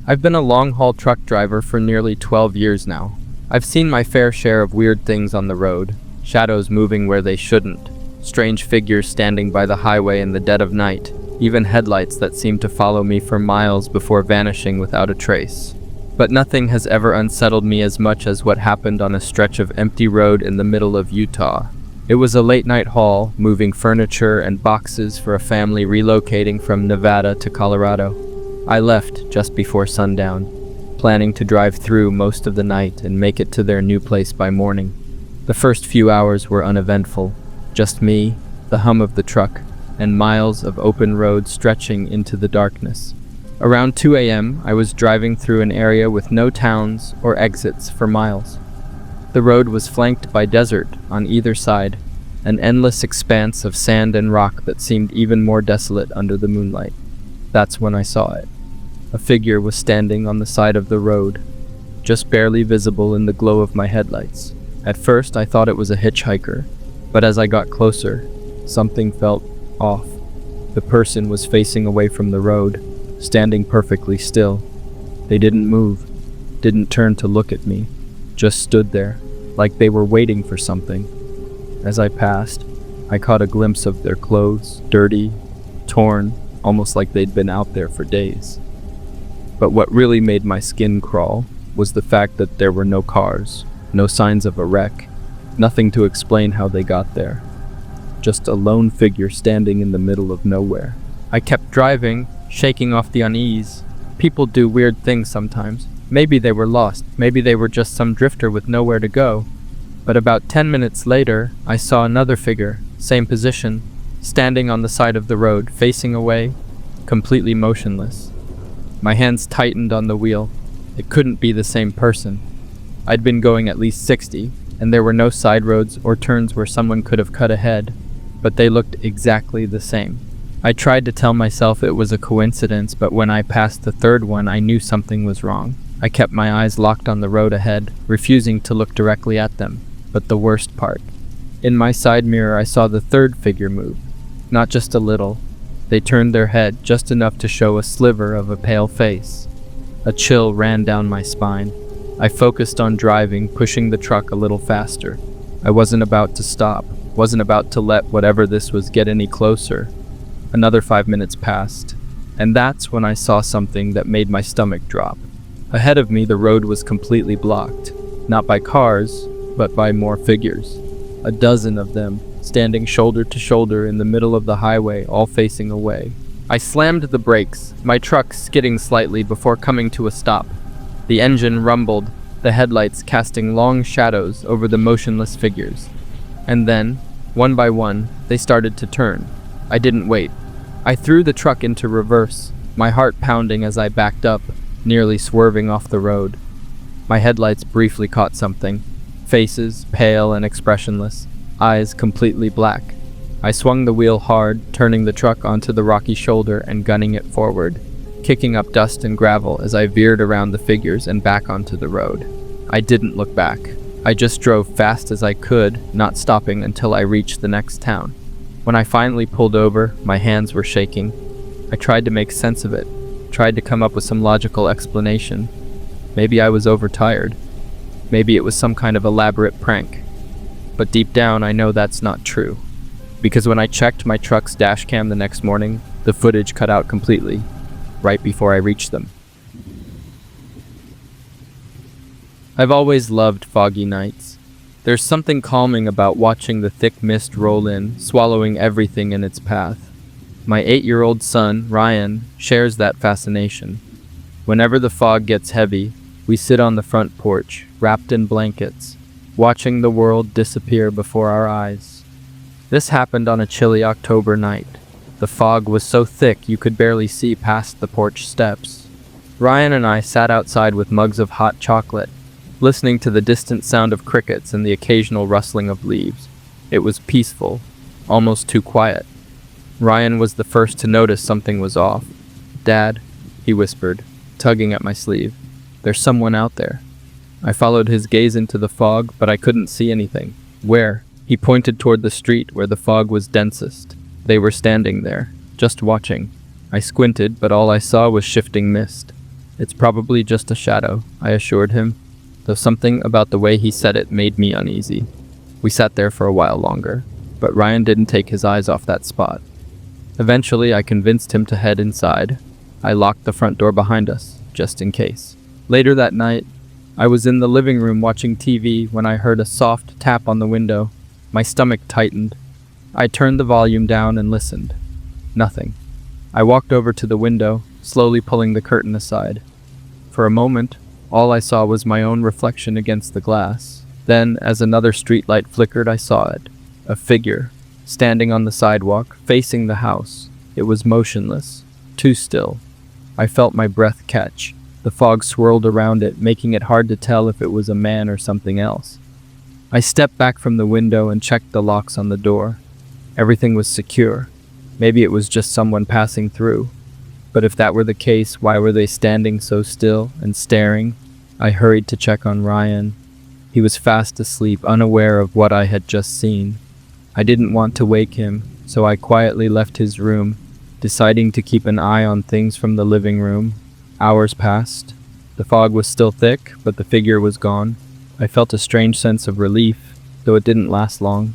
I've been a long-haul truck driver for nearly 12 years now. I've seen my fair share of weird things on the road, shadows moving where they shouldn't, strange figures standing by the highway in the dead of night, even headlights that seem to follow me for miles before vanishing without a trace. But nothing has ever unsettled me as much as what happened on a stretch of empty road in the middle of Utah. It was a late-night haul, moving furniture and boxes for a family relocating from Nevada to Colorado. I left just before sundown, planning to drive through most of the night and make it to their new place by morning. The first few hours were uneventful, just me, the hum of the truck, and miles of open road stretching into the darkness. Around 2 a.m., I was driving through an area with no towns or exits for miles. The road was flanked by desert on either side, an endless expanse of sand and rock that seemed even more desolate under the moonlight. That's when I saw it. A figure was standing on the side of the road, just barely visible in the glow of my headlights. At first, I thought it was a hitchhiker, but as I got closer, something felt off. The person was facing away from the road, standing perfectly still. They didn't move, didn't turn to look at me, just stood there, like they were waiting for something. As I passed, I caught a glimpse of their clothes, dirty, torn, almost like they'd been out there for days. But what really made my skin crawl was the fact that there were no cars, no signs of a wreck, nothing to explain how they got there. Just a lone figure standing in the middle of nowhere. I kept driving, shaking off the unease. People do weird things sometimes. Maybe they were lost, maybe they were just some drifter with nowhere to go. But about 10 minutes later, I saw another figure, same position, standing on the side of the road, facing away, completely motionless. My hands tightened on the wheel. It couldn't be the same person. I'd been going at least 60, and there were no side roads or turns where someone could have cut ahead, but they looked exactly the same. I tried to tell myself it was a coincidence, but when I passed the third one, I knew something was wrong. I kept my eyes locked on the road ahead, refusing to look directly at them. But the worst part. In my side mirror, I saw the third figure move. Not just a little. They turned their head just enough to show a sliver of a pale face. A chill ran down my spine. I focused on driving, pushing the truck a little faster. I wasn't about to stop, wasn't about to let whatever this was get any closer. Another 5 minutes passed, and that's when I saw something that made my stomach drop. Ahead of me, the road was completely blocked, not by cars, but by more figures. A dozen of them, standing shoulder to shoulder in the middle of the highway, all facing away. I slammed the brakes, my truck skidding slightly before coming to a stop. The engine rumbled, the headlights casting long shadows over the motionless figures. And then, one by one, they started to turn. I didn't wait. I threw the truck into reverse, my heart pounding as I backed up, nearly swerving off the road. My headlights briefly caught something. Faces, pale and expressionless, eyes completely black. I swung the wheel hard, turning the truck onto the rocky shoulder and gunning it forward, kicking up dust and gravel as I veered around the figures and back onto the road. I didn't look back. I just drove fast as I could, not stopping until I reached the next town. When I finally pulled over, my hands were shaking. I tried to make sense of it, tried to come up with some logical explanation. Maybe I was overtired. Maybe it was some kind of elaborate prank. But deep down, I know that's not true. Because when I checked my truck's dash cam the next morning, the footage cut out completely, right before I reached them. I've always loved foggy nights. There's something calming about watching the thick mist roll in, swallowing everything in its path. My 8-year-old son, Ryan, shares that fascination. Whenever the fog gets heavy, we sit on the front porch, wrapped in blankets, watching the world disappear before our eyes. This happened on a chilly October night. The fog was so thick you could barely see past the porch steps. Ryan and I sat outside with mugs of hot chocolate, listening to the distant sound of crickets and the occasional rustling of leaves. It was peaceful, almost too quiet. Ryan was the first to notice something was off. "Dad," he whispered, tugging at my sleeve. "There's someone out there." I followed his gaze into the fog, but I couldn't see anything. "Where?" He pointed toward the street where the fog was densest. They were standing there, just watching. I squinted, but all I saw was shifting mist. "It's probably just a shadow," I assured him, though something about the way he said it made me uneasy. We sat there for a while longer, but Ryan didn't take his eyes off that spot. Eventually, I convinced him to head inside. I locked the front door behind us, just in case. Later that night, I was in the living room watching TV when I heard a soft tap on the window. My stomach tightened. I turned the volume down and listened. Nothing. I walked over to the window, slowly pulling the curtain aside. For a moment, all I saw was my own reflection against the glass. Then, as another streetlight flickered, I saw it. A figure, standing on the sidewalk, facing the house. It was motionless, too still. I felt my breath catch. The fog swirled around it, making it hard to tell if it was a man or something else. I stepped back from the window and checked the locks on the door. Everything was secure. Maybe it was just someone passing through. But if that were the case, why were they standing so still and staring? I hurried to check on Ryan. He was fast asleep, unaware of what I had just seen. I didn't want to wake him, so I quietly left his room, deciding to keep an eye on things from the living room. Hours passed. The fog was still thick, but the figure was gone. I felt a strange sense of relief, though it didn't last long.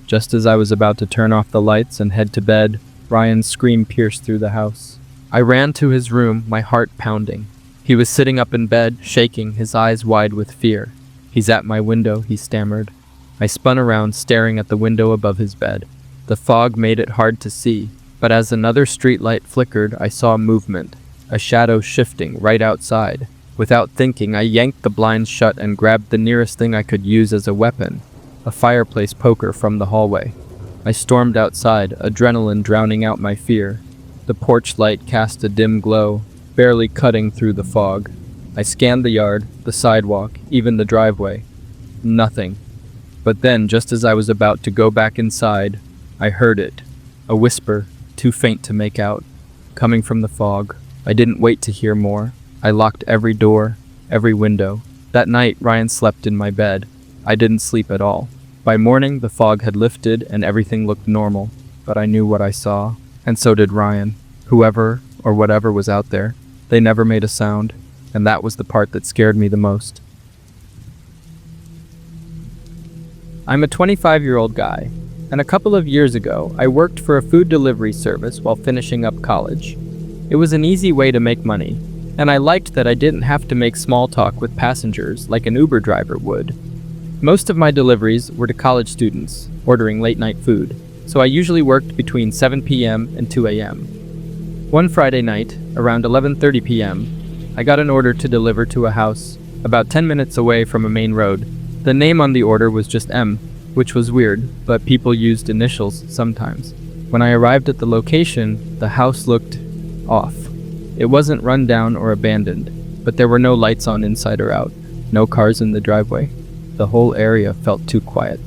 Just as I was about to turn off the lights and head to bed, Ryan's scream pierced through the house. I ran to his room, my heart pounding. He was sitting up in bed, shaking, his eyes wide with fear. "He's at my window," he stammered. I spun around, staring at the window above his bed. The fog made it hard to see, but as another streetlight flickered, I saw movement, a shadow shifting right outside. Without thinking, I yanked the blinds shut and grabbed the nearest thing I could use as a weapon, a fireplace poker from the hallway. I stormed outside, adrenaline drowning out my fear. The porch light cast a dim glow, barely cutting through the fog. I scanned the yard, the sidewalk, even the driveway. Nothing. But then, just as I was about to go back inside, I heard it. A whisper, too faint to make out, coming from the fog. I didn't wait to hear more. I locked every door, every window. That night, Ryan slept in my bed. I didn't sleep at all. By morning, the fog had lifted and everything looked normal, but I knew what I saw. And so did Ryan. Whoever or whatever was out there, they never made a sound, and that was the part that scared me the most. I'm a 25-year-old guy, and a couple of years ago, I worked for a food delivery service while finishing up college. It was an easy way to make money, and I liked that I didn't have to make small talk with passengers like an Uber driver would. Most of my deliveries were to college students, ordering late-night food, so I usually worked between 7 p.m. and 2 a.m. One Friday night, around 11:30 p.m., I got an order to deliver to a house about 10 minutes away from a main road. The name on the order was just M, which was weird, but people used initials sometimes. When I arrived at the location, the house looked off. It wasn't run down or abandoned, but there were no lights on inside or out, no cars in the driveway. The whole area felt too quiet.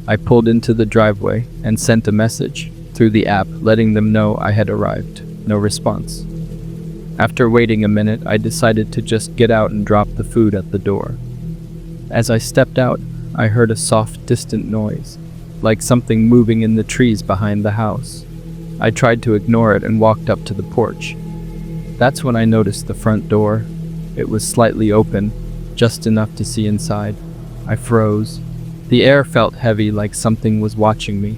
I pulled into the driveway and sent a message through the app letting them know I had arrived. No response. After waiting a minute, I decided to just get out and drop the food at the door. As I stepped out, I heard a soft, distant noise, like something moving in the trees behind the house. I tried to ignore it and walked up to the porch. That's when I noticed the front door. It was slightly open, just enough to see inside. I froze. The air felt heavy, like something was watching me.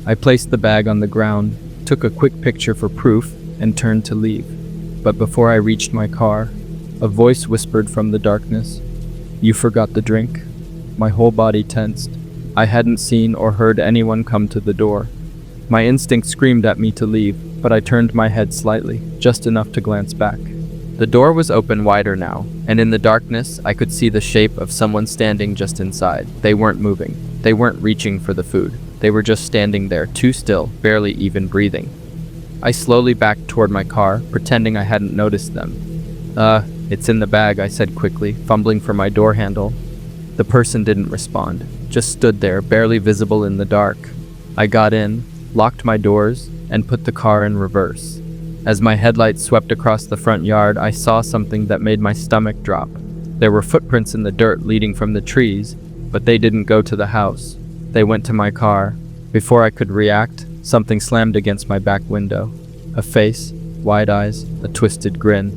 I placed the bag on the ground, took a quick picture for proof, and turned to leave. But before I reached my car, a voice whispered from the darkness, "You forgot the drink." My whole body tensed. I hadn't seen or heard anyone come to the door. My instinct screamed at me to leave, but I turned my head slightly, just enough to glance back. The door was open wider now, and in the darkness, I could see the shape of someone standing just inside. They weren't moving. They weren't reaching for the food. They were just standing there, too still, barely even breathing. I slowly backed toward my car, pretending I hadn't noticed them. It's in the bag," I said quickly, fumbling for my door handle. The person didn't respond, just stood there, barely visible in the dark. I got in, locked my doors, and put the car in reverse. As my headlights swept across the front yard, I saw something that made my stomach drop. There were footprints in the dirt leading from the trees, but they didn't go to the house. They went to my car. Before I could react, something slammed against my back window. A face, wide eyes, a twisted grin.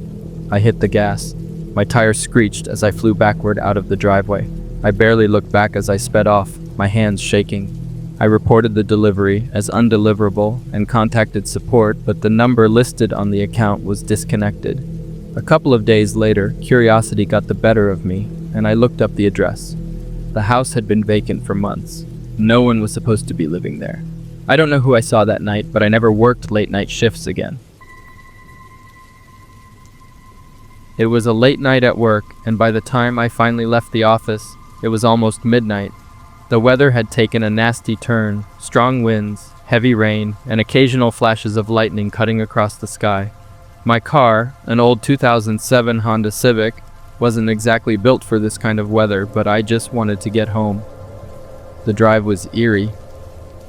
I hit the gas. My tires screeched as I flew backward out of the driveway. I barely looked back as I sped off, my hands shaking. I reported the delivery as undeliverable and contacted support, but the number listed on the account was disconnected. A couple of days later, curiosity got the better of me, and I looked up the address. The house had been vacant for months. No one was supposed to be living there. I don't know who I saw that night, but I never worked late night shifts again. It was a late night at work, and by the time I finally left the office, it was almost midnight. The weather had taken a nasty turn, strong winds, heavy rain, and occasional flashes of lightning cutting across the sky. My car, an old 2007 Honda Civic, wasn't exactly built for this kind of weather, but I just wanted to get home. The drive was eerie.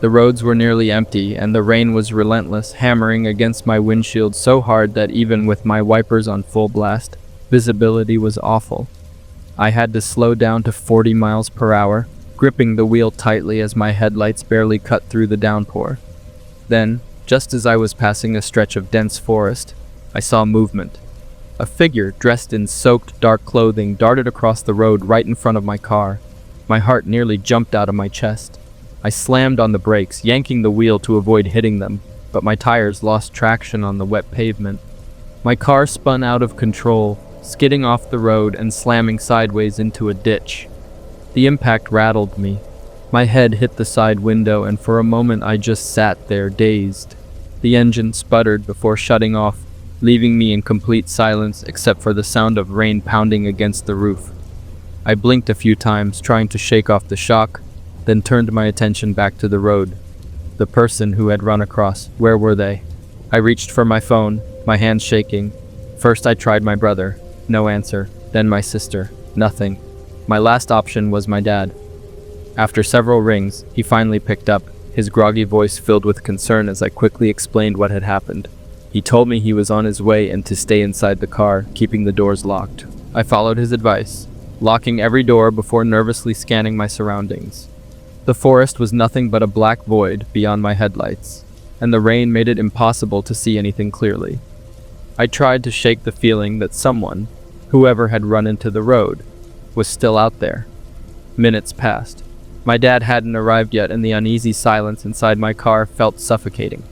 The roads were nearly empty, and the rain was relentless, hammering against my windshield so hard that even with my wipers on full blast, visibility was awful. I had to slow down to 40 miles per hour, gripping the wheel tightly as my headlights barely cut through the downpour. Then, just as I was passing a stretch of dense forest, I saw movement. A figure dressed in soaked, dark clothing darted across the road right in front of my car. My heart nearly jumped out of my chest. I slammed on the brakes, yanking the wheel to avoid hitting them, but my tires lost traction on the wet pavement. My car spun out of control, skidding off the road and slamming sideways into a ditch. The impact rattled me. My head hit the side window, and for a moment I just sat there, dazed. The engine sputtered before shutting off, leaving me in complete silence except for the sound of rain pounding against the roof. I blinked a few times, trying to shake off the shock, then turned my attention back to the road. The person who had run across, where were they? I reached for my phone, my hands shaking. First I tried my brother. No answer. Then my sister. Nothing. My last option was my dad. After several rings, he finally picked up, his groggy voice filled with concern as I quickly explained what had happened. He told me he was on his way and to stay inside the car, keeping the doors locked. I followed his advice, locking every door before nervously scanning my surroundings. The forest was nothing but a black void beyond my headlights, and the rain made it impossible to see anything clearly. I tried to shake the feeling that someone, whoever had run into the road, was still out there. Minutes passed. My dad hadn't arrived yet, and the uneasy silence inside my car felt suffocating.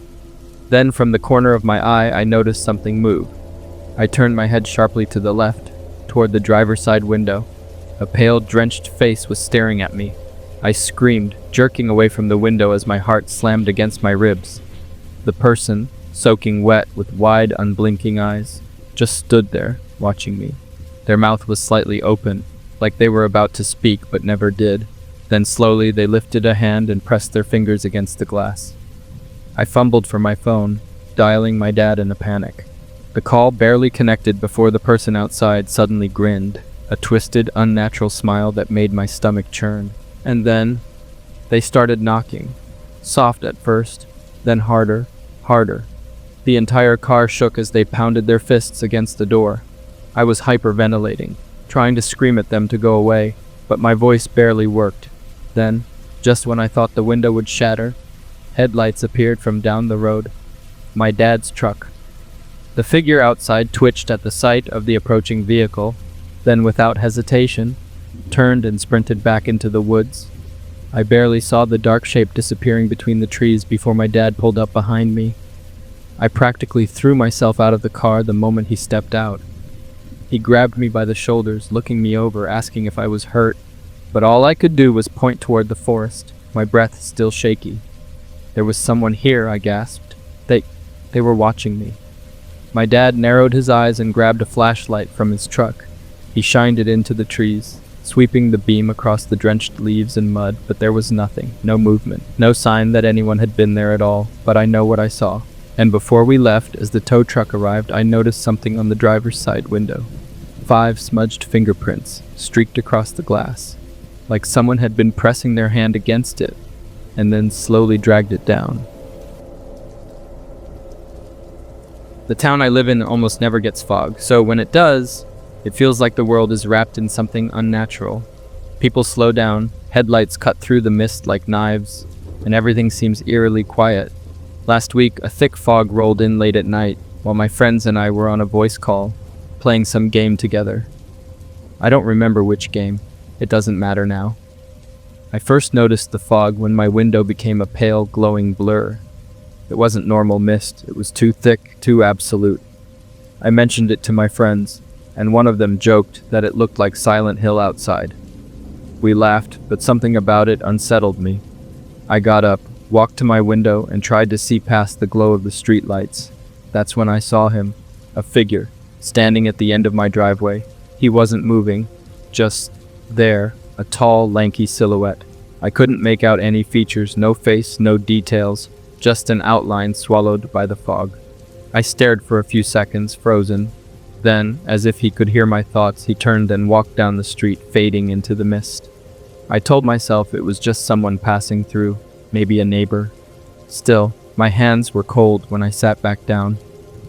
Then, from the corner of my eye, I noticed something move. I turned my head sharply to the left, toward the driver's side window. A pale, drenched face was staring at me. I screamed, jerking away from the window as my heart slammed against my ribs. The person, soaking wet with wide, unblinking eyes, just stood there, watching me. Their mouth was slightly open, like they were about to speak but never did. Then slowly they lifted a hand and pressed their fingers against the glass. I fumbled for my phone, dialing my dad in a panic. The call barely connected before the person outside suddenly grinned, a twisted, unnatural smile that made my stomach churn. And then, they started knocking. Soft at first, then harder, harder. The entire car shook as they pounded their fists against the door. I was hyperventilating, trying to scream at them to go away, but my voice barely worked. Then, just when I thought the window would shatter, headlights appeared from down the road. My dad's truck. The figure outside twitched at the sight of the approaching vehicle, then without hesitation, turned and sprinted back into the woods. I barely saw the dark shape disappearing between the trees before my dad pulled up behind me. I practically threw myself out of the car the moment he stepped out. He grabbed me by the shoulders, looking me over, asking if I was hurt, but all I could do was point toward the forest, my breath still shaky. There was someone here, I gasped. They were watching me. My dad narrowed his eyes and grabbed a flashlight from his truck. He shined it into the trees, sweeping the beam across the drenched leaves and mud, but there was nothing, no movement, no sign that anyone had been there at all, but I know what I saw. And before we left, as the tow truck arrived, I noticed something on the driver's side window. 5 smudged fingerprints streaked across the glass, like someone had been pressing their hand against it, and then slowly dragged it down. The town I live in almost never gets fog, so when it does, it feels like the world is wrapped in something unnatural. People slow down, headlights cut through the mist like knives, and everything seems eerily quiet. Last week, a thick fog rolled in late at night, while my friends and I were on a voice call, playing some game together. I don't remember which game. It doesn't matter now. I first noticed the fog when my window became a pale, glowing blur. It wasn't normal mist. It was too thick, too absolute. I mentioned it to my friends, and one of them joked that it looked like Silent Hill outside. We laughed, but something about it unsettled me. I got up, walked to my window, and tried to see past the glow of the streetlights. That's when I saw him, a figure, standing at the end of my driveway. He wasn't moving, just there, a tall, lanky silhouette. I couldn't make out any features, no face, no details, just an outline swallowed by the fog. I stared for a few seconds, frozen. Then, as if he could hear my thoughts, he turned and walked down the street, fading into the mist. I told myself it was just someone passing through, maybe a neighbor. Still, my hands were cold when I sat back down.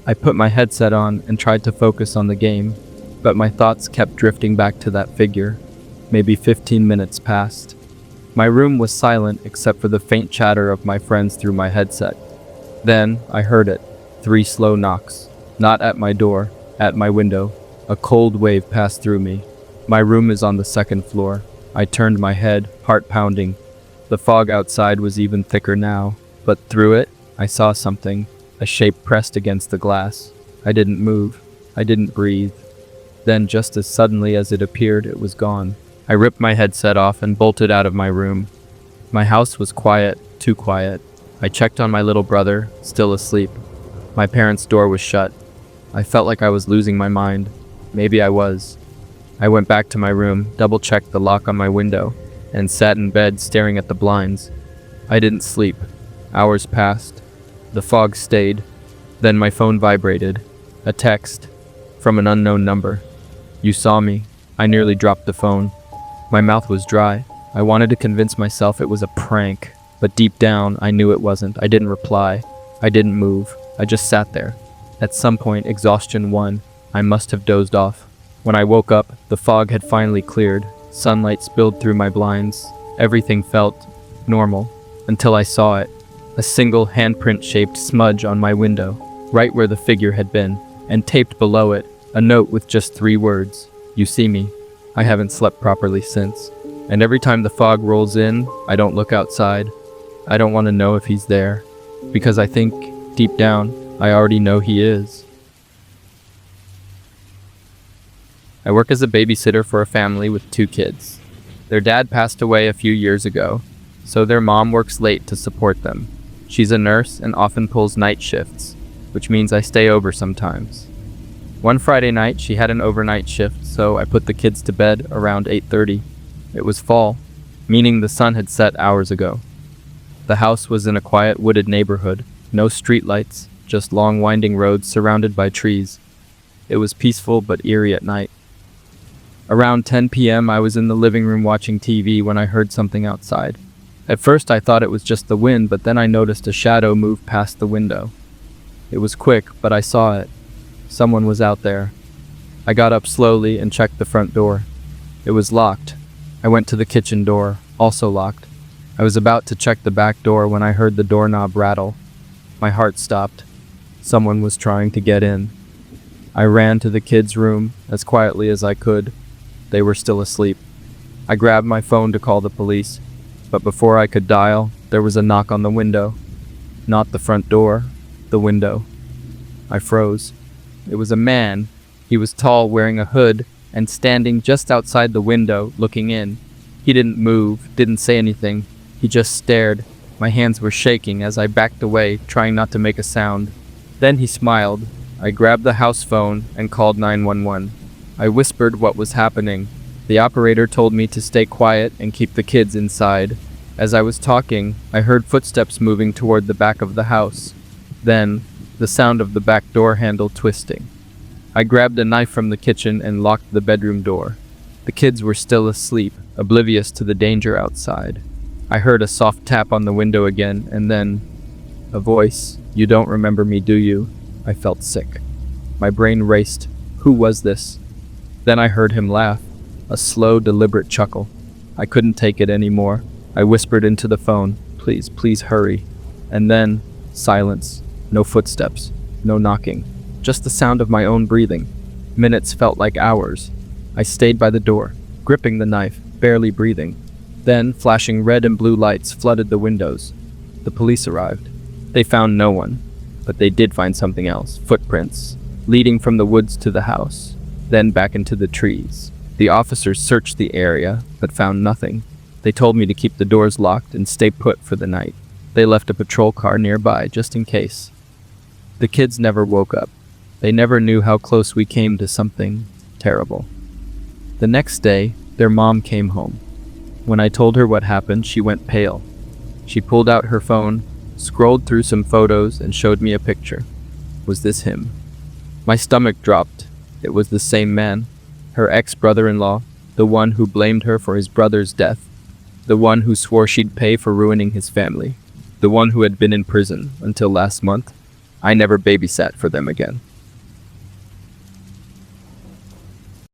I put my headset on and tried to focus on the game, but my thoughts kept drifting back to that figure. Maybe 15 minutes passed. My room was silent except for the faint chatter of my friends through my headset. Then I heard it. 3 slow knocks. Not at my door, at my window. A cold wave passed through me. My room is on the 2nd floor. I turned my head, heart pounding. The fog outside was even thicker now, but through it, I saw something, a shape pressed against the glass. I didn't move. I didn't breathe. Then, just as suddenly as it appeared, it was gone. I ripped my headset off and bolted out of my room. My house was quiet, too quiet. I checked on my little brother, still asleep. My parents' door was shut. I felt like I was losing my mind. Maybe I was. I went back to my room, double-checked the lock on my window, and sat in bed staring at the blinds. I didn't sleep. Hours passed. The fog stayed. Then my phone vibrated. A text from an unknown number. "You saw me." I nearly dropped the phone. My mouth was dry. I wanted to convince myself it was a prank, but deep down, I knew it wasn't. I didn't reply. I didn't move. I just sat there. At some point, exhaustion won. I must have dozed off. When I woke up, the fog had finally cleared. Sunlight spilled through my blinds. Everything felt normal, until I saw it. A single handprint-shaped smudge on my window, right where the figure had been, and taped below it, a note with just 3 words. "You see me." I haven't slept properly since. And every time the fog rolls in, I don't look outside. I don't want to know if he's there, because I think, deep down, I already know he is. I work as a babysitter for a family with 2 kids. Their dad passed away a few years ago, so their mom works late to support them. She's a nurse and often pulls night shifts, which means I stay over sometimes. One Friday night, she had an overnight shift, so I put the kids to bed around 8:30. It was fall, meaning the sun had set hours ago. The house was in a quiet wooded neighborhood, no streetlights, just long winding roads surrounded by trees. It was peaceful but eerie at night. Around 10 p.m., I was in the living room watching TV when I heard something outside. At first I thought it was just the wind, but then I noticed a shadow move past the window. It was quick, but I saw it. Someone was out there. I got up slowly and checked the front door. It was locked. I went to the kitchen door, also locked. I was about to check the back door when I heard the doorknob rattle. My heart stopped. Someone was trying to get in. I ran to the kids' room as quietly as I could. They were still asleep. I grabbed my phone to call the police, but before I could dial, there was a knock on the window. Not the front door, the window. I froze. It was a man. He was tall, wearing a hood, and standing just outside the window, looking in. He didn't move, didn't say anything. He just stared. My hands were shaking as I backed away, trying not to make a sound. Then he smiled. I grabbed the house phone and called 911. I whispered what was happening. The operator told me to stay quiet and keep the kids inside. As I was talking, I heard footsteps moving toward the back of the house. Then, the sound of the back door handle twisting. I grabbed a knife from the kitchen and locked the bedroom door. The kids were still asleep, oblivious to the danger outside. I heard a soft tap on the window again, and then a voice. "You don't remember me, do you?" I felt sick. My brain raced. Who was this? Then I heard him laugh, a slow, deliberate chuckle. I couldn't take it anymore. I whispered into the phone, "Please, please hurry." And then, silence. No footsteps. No knocking. Just the sound of my own breathing. Minutes felt like hours. I stayed by the door, gripping the knife, barely breathing. Then, flashing red and blue lights flooded the windows. The police arrived. They found no one, but they did find something else, footprints, leading from the woods to the house, then back into the trees. The officers searched the area, but found nothing. They told me to keep the doors locked and stay put for the night. They left a patrol car nearby, just in case. The kids never woke up. They never knew how close we came to something terrible. The next day, their mom came home. When I told her what happened, she went pale. She pulled out her phone, scrolled through some photos, and showed me a picture. Was this him? My stomach dropped. It was the same man. Her ex-brother-in-law, the one who blamed her for his brother's death, the one who swore she'd pay for ruining his family, the one who had been in prison until last month. I never babysat for them again.